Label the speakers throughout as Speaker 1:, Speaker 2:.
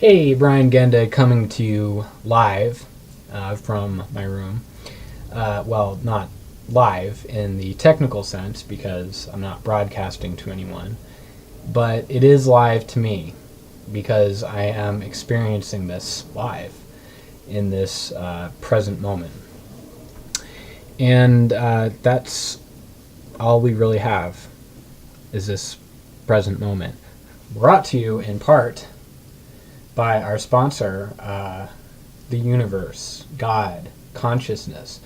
Speaker 1: Hey, Brian Genda coming to you live from my room. Well, not live in the technical sense because I'm not broadcasting to anyone, but it is live to me because I am experiencing this live in this present moment. And that's all we really have is this present moment. Brought to you in part by our sponsor, the universe, God, consciousness,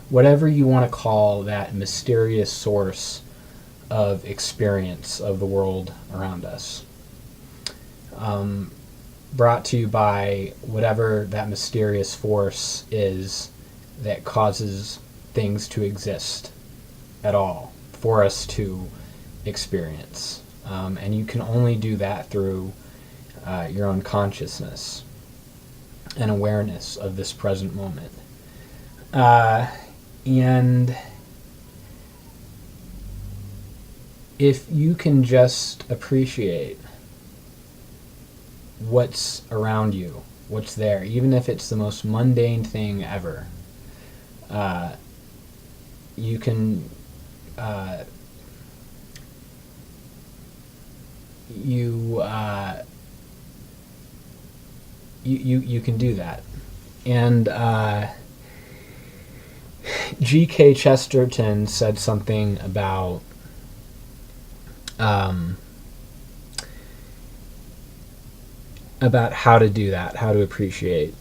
Speaker 1: whatever you want to call that mysterious source of experience of the world around us. Brought to you by whatever that mysterious force is that causes things to exist at all for us to experience. And you can only do that through your own consciousness and awareness of this present moment. And if you can just appreciate what's around you, what's there, even if it's the most mundane thing ever, you can you can do that. And G.K. Chesterton said something about how to do that, how to appreciate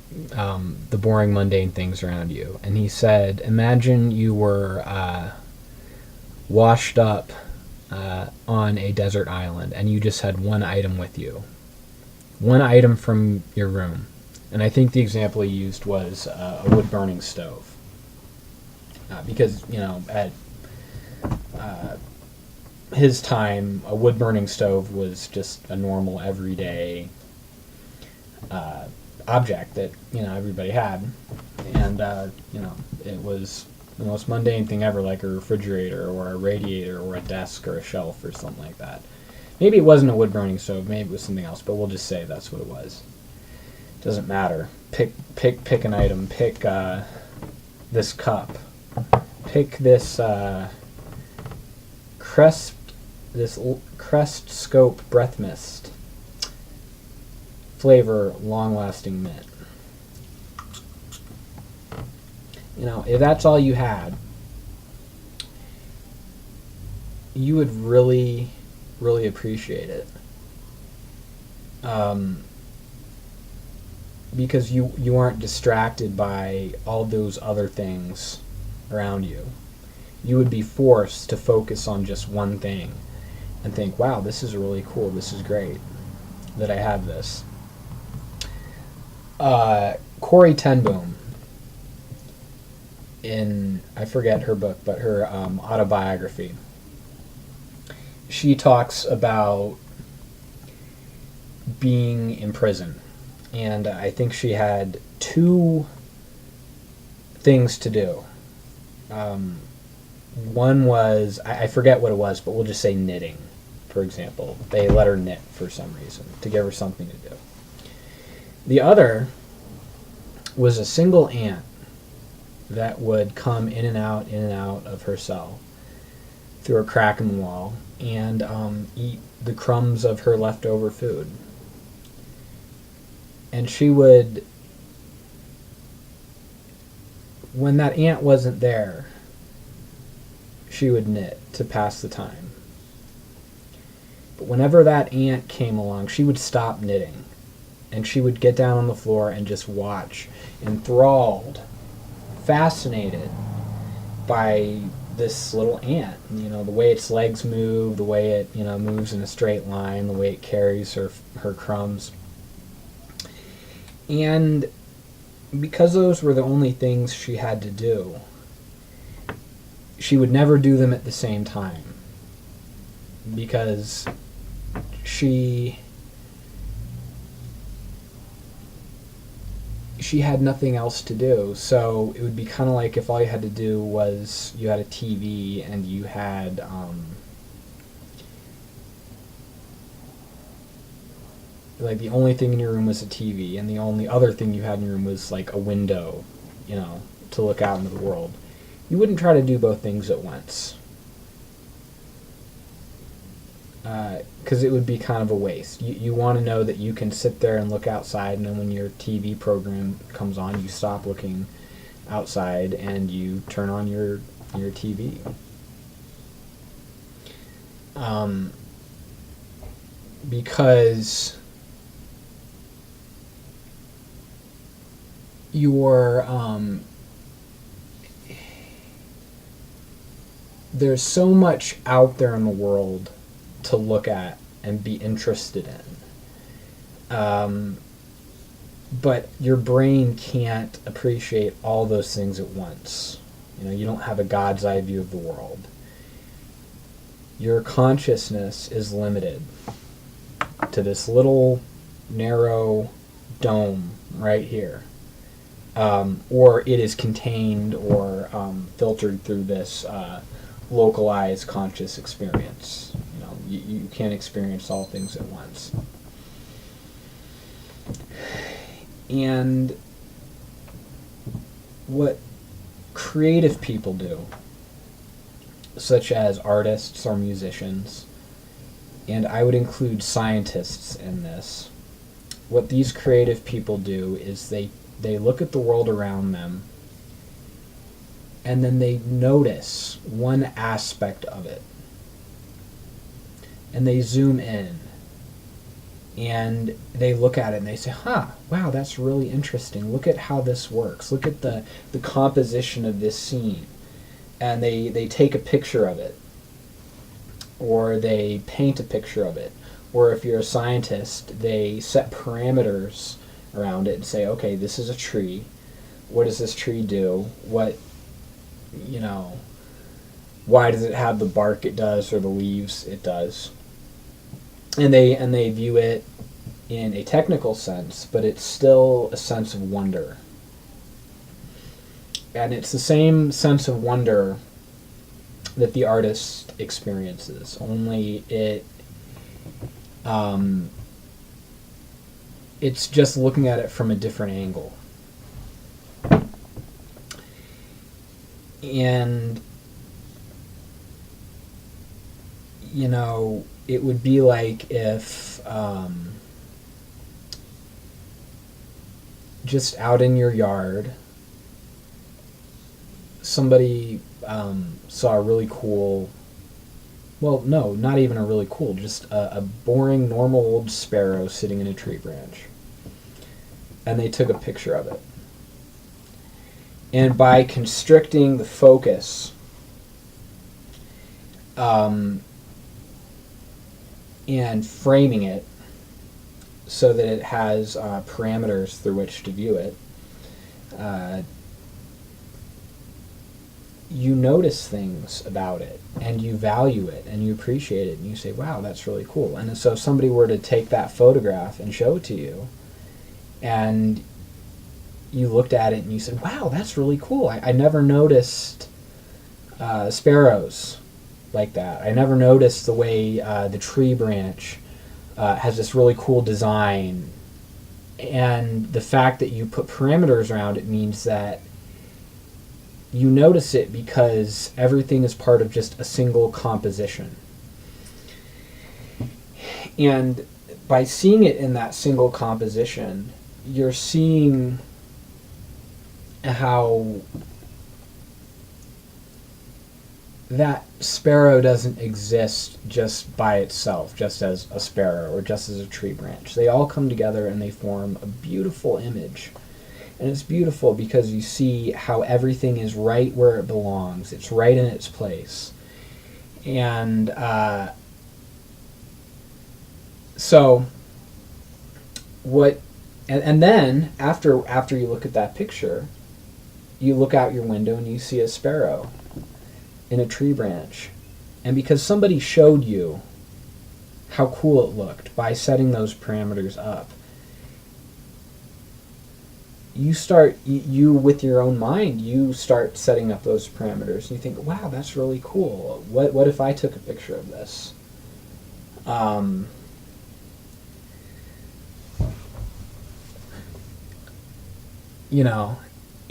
Speaker 1: the boring, mundane things around you. And he said, imagine you were washed up on a desert island and you just had one item with you. One item from your room. And I think the example he used was a wood-burning stove. Because, at his time, a wood-burning stove was just a normal, everyday object that, everybody had. And, it was the most mundane thing ever, like a refrigerator or a radiator or a desk or a shelf or something like that. Maybe it wasn't a wood-burning stove, maybe it was something else, but we'll just say that's what it was. Doesn't matter. Pick an item. Pick this cup. Pick this Crest Scope Breath Mist. Flavor long-lasting mint. If that's all you had, you would really, really appreciate it. Because you aren't distracted by all those other things around you. You would be forced to focus on just one thing and think, wow, this is really cool, this is great that I have this. Corrie ten Boom, in, I forget her book, but her autobiography, she talks about being in prison. And I think she had two things to do. One was, I forget what it was, but we'll just say knitting, for example. They let her knit for some reason, to give her something to do. The other was a single ant that would come in and out of her cell through a crack in the wall and eat the crumbs of her leftover food. And she would, when that ant wasn't there, she would knit to pass the time. But whenever that ant came along, she would stop knitting. And she would get down on the floor and just watch, enthralled, fascinated by this little ant. The way its legs move, the way it, moves in a straight line, the way it carries her crumbs. And because those were the only things she had to do, she would never do them at the same time. Because she had nothing else to do. So it would be kind of like if all you had to do was you had a TV and you had... like the only thing in your room was a TV, and the only other thing you had in your room was like a window, to look out into the world, you wouldn't try to do both things at once. Because it would be kind of a waste. You want to know that you can sit there and look outside, and then when your TV program comes on, you stop looking outside and you turn on your TV. Because there's so much out there in the world to look at and be interested in. But your brain can't appreciate all those things at once. You don't have a God's eye view of the world. Your consciousness is limited to this little narrow dome right here. Or it is contained or filtered through this localized conscious experience. You can't experience all things at once. And what creative people do, such as artists or musicians, and I would include scientists in this, what these creative people do is they look at the world around them, and then they notice one aspect of it, and they zoom in, and they look at it and they say, wow, that's really interesting. Look at how this works. Look at the composition of this scene. And they take a picture of it, or they paint a picture of it, or if you're a scientist, they set parameters around it and say, okay, this is a tree. What does this tree do? Why does it have the bark it does or the leaves it does? And they view it in a technical sense, but it's still a sense of wonder. And it's the same sense of wonder that the artist experiences, only it's just looking at it from a different angle. And it would be like if just out in your yard, somebody saw a really cool, well, no, not even a really cool, just a boring, normal old sparrow sitting in a tree branch. And they took a picture of it. And by constricting the focus, and framing it so that it has parameters through which to view it, you notice things about it, and you value it, and you appreciate it, and you say, wow, that's really cool. And so if somebody were to take that photograph and show it to you, and you looked at it and you said, wow, that's really cool. I never noticed sparrows like that. I never noticed the way the tree branch has this really cool design. And the fact that you put parameters around it means that you notice it because everything is part of just a single composition. And by seeing it in that single composition, you're seeing how that sparrow doesn't exist just by itself, just as a sparrow or just as a tree branch. They all come together and they form a beautiful image. And it's beautiful because you see how everything is right where it belongs. It's right in its place. And and then after you look at that picture, you look out your window and you see a sparrow in a tree branch. And because somebody showed you how cool it looked by setting those parameters up, you with your own mind, you start setting up those parameters. And you think, wow, that's really cool. What if I took a picture of this? you know.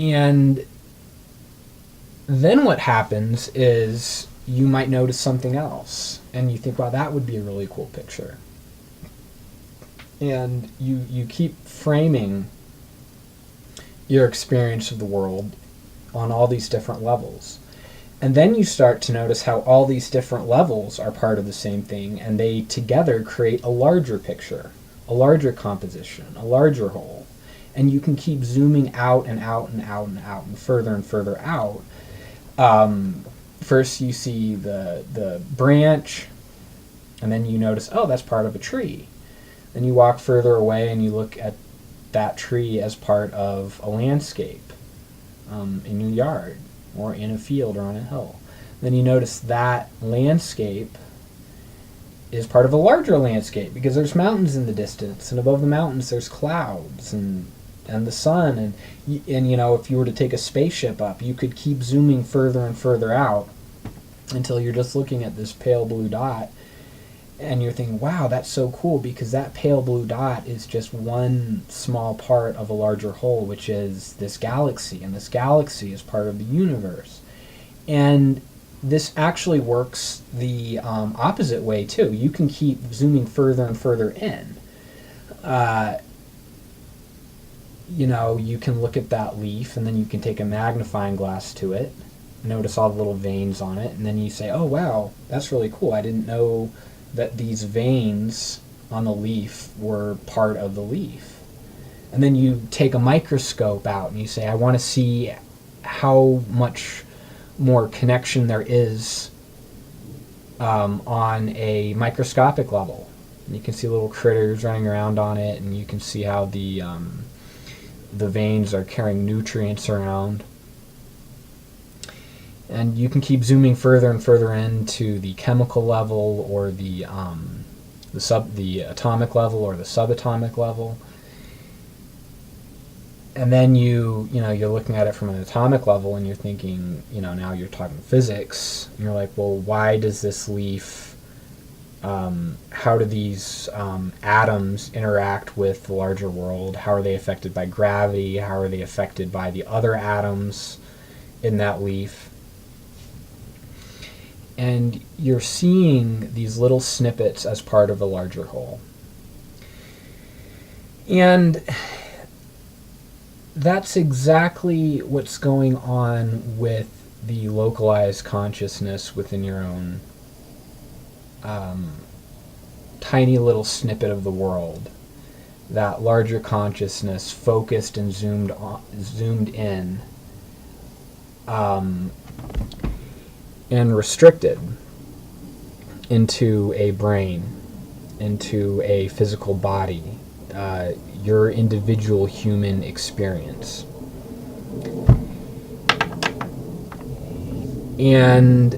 Speaker 1: And then what happens is you might notice something else, and you think, wow, that would be a really cool picture. And you keep framing your experience of the world on all these different levels. And then you start to notice how all these different levels are part of the same thing, and they together create a larger picture, a larger composition, a larger whole. And you can keep zooming out and out and out and out and further out. First you see the branch, and then you notice, oh, that's part of a tree. Then you walk further away and you look at that tree as part of a landscape in your yard or in a field or on a hill. Then you notice that landscape is part of a larger landscape because there's mountains in the distance, and above the mountains there's clouds and the sun, and you know, if you were to take a spaceship up, you could keep zooming further and further out until you're just looking at this pale blue dot, and you're thinking, wow, that's so cool, because that pale blue dot is just one small part of a larger whole, which is this galaxy, and this galaxy is part of the universe. And this actually works the opposite way too. You can keep zooming further and further in. You know, you can look at that leaf, and then you can take a magnifying glass to it, notice all the little veins on it, and then you say, oh wow, that's really cool. I didn't know that these veins on the leaf were part of the leaf. And then you take a microscope out and you say, I want to see how much more connection there is on a microscopic level. And you can see little critters running around on it, and you can see how the veins are carrying nutrients around. And you can keep zooming further and further into the chemical level, or the atomic level, or the subatomic level. And then you're looking at it from an atomic level, and you're thinking, now you're talking physics. And you're like, well, why does this leaf? How do these atoms interact with the larger world? How are they affected by gravity? How are they affected by the other atoms in that leaf? And you're seeing these little snippets as part of a larger whole. And that's exactly what's going on with the localized consciousness within your own tiny little snippet of the world. That larger consciousness focused and zoomed in, and restricted into a brain, into a physical body, your individual human experience. And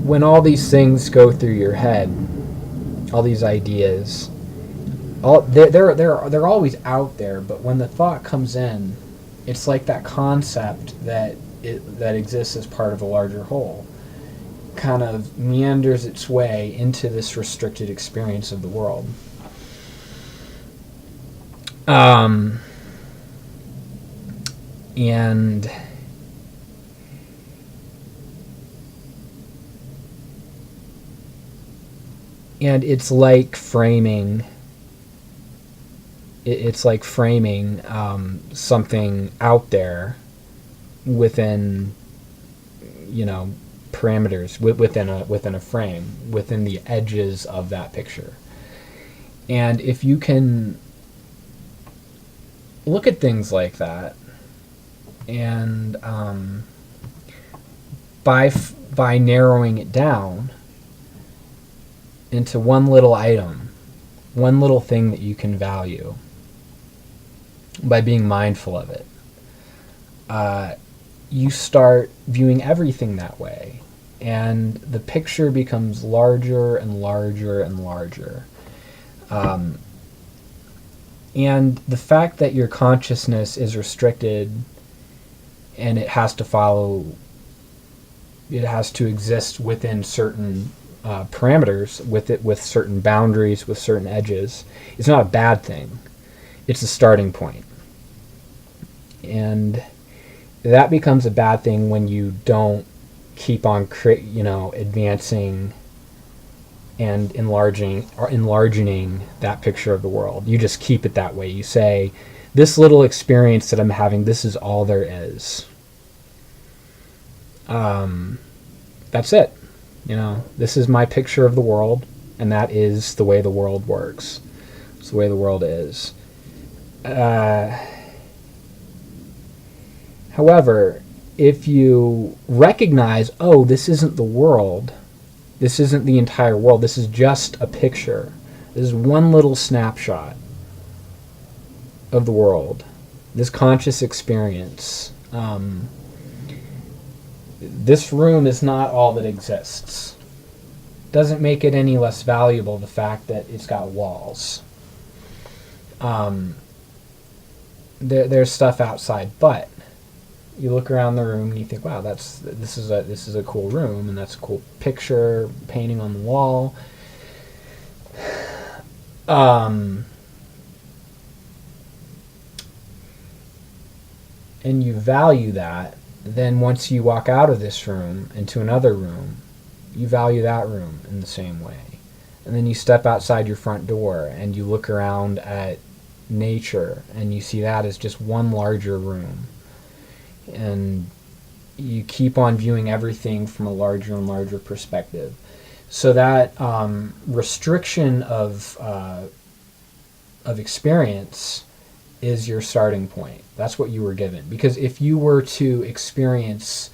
Speaker 1: when all these things go through your head, all these ideas, they're always out there, but when the thought comes in, it's like that concept that exists as part of a larger whole kind of meanders its way into this restricted experience of the world. And it's like framing. It's like framing something out there within, parameters, within a frame, within the edges of that picture. And if you can look at things like that, and by narrowing it down into one little item, one little thing that you can value, by being mindful of it, you start viewing everything that way, and the picture becomes larger and larger and larger. And the fact that your consciousness is restricted, and it has to exist within certain parameters with it, with certain boundaries, with certain edges, it's not a bad thing. It's a starting point. And that becomes a bad thing when you don't keep on advancing and enlarging that picture of the world. You just keep it that way. You say, this little experience that I'm having, this is all there is. That's it. This is my picture of the world, and that is the way the world works. It's the way the world is. However, if you recognize, oh, this isn't the world, this isn't the entire world, this is just a picture, this is one little snapshot of the world, this conscious experience. This room is not all that exists. Doesn't make it any less valuable, the fact that it's got walls. There's stuff outside, but you look around the room and you think, wow, this is a cool room, and that's a cool picture, painting on the wall. And you value that. Then once you walk out of this room into another room, you value that room in the same way. And then you step outside your front door and you look around at nature and you see that as just one larger room. And you keep on viewing everything from a larger and larger perspective. So that restriction of experience is your starting point. That's what you were given. Because if you were to experience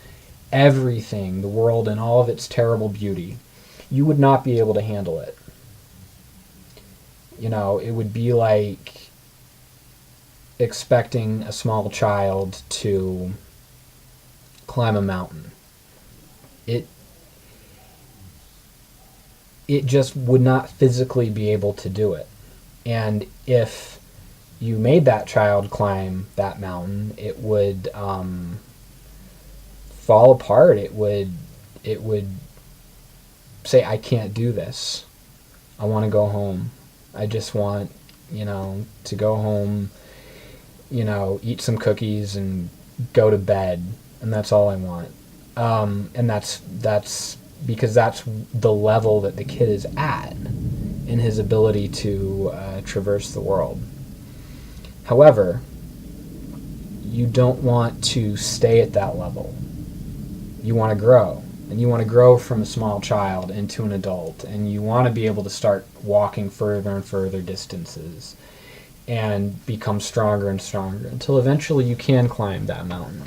Speaker 1: everything, the world in all of its terrible beauty, you would not be able to handle it. It would be like expecting a small child to climb a mountain. It just would not physically be able to do it. And if you made that child climb that mountain, it would fall apart. It would say, I can't do this. I want to go home. I just want, to go home, eat some cookies and go to bed, and that's all I want. And that's because that's the level that the kid is at in his ability to traverse the world. However, you don't want to stay at that level. You want to grow. And you want to grow from a small child into an adult. And you want to be able to start walking further and further distances and become stronger and stronger until eventually you can climb that mountain.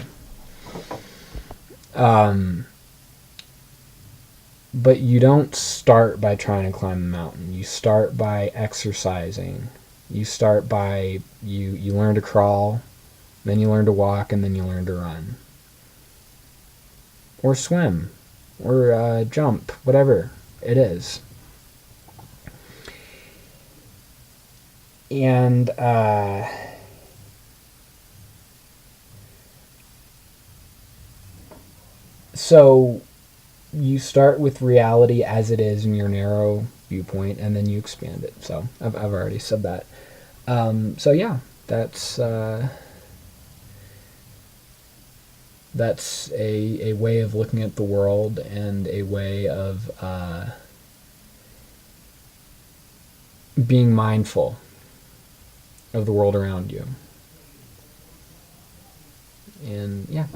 Speaker 1: But you don't start by trying to climb the mountain. You start by exercising. You start by, you learn to crawl, then you learn to walk, and then you learn to run. Or swim, or jump, whatever it is. And so you start with reality as it is in your narrow viewpoint, and then you expand it. So I've already said that. So yeah, that's a way of looking at the world, and a way of being mindful of the world around you. And yeah.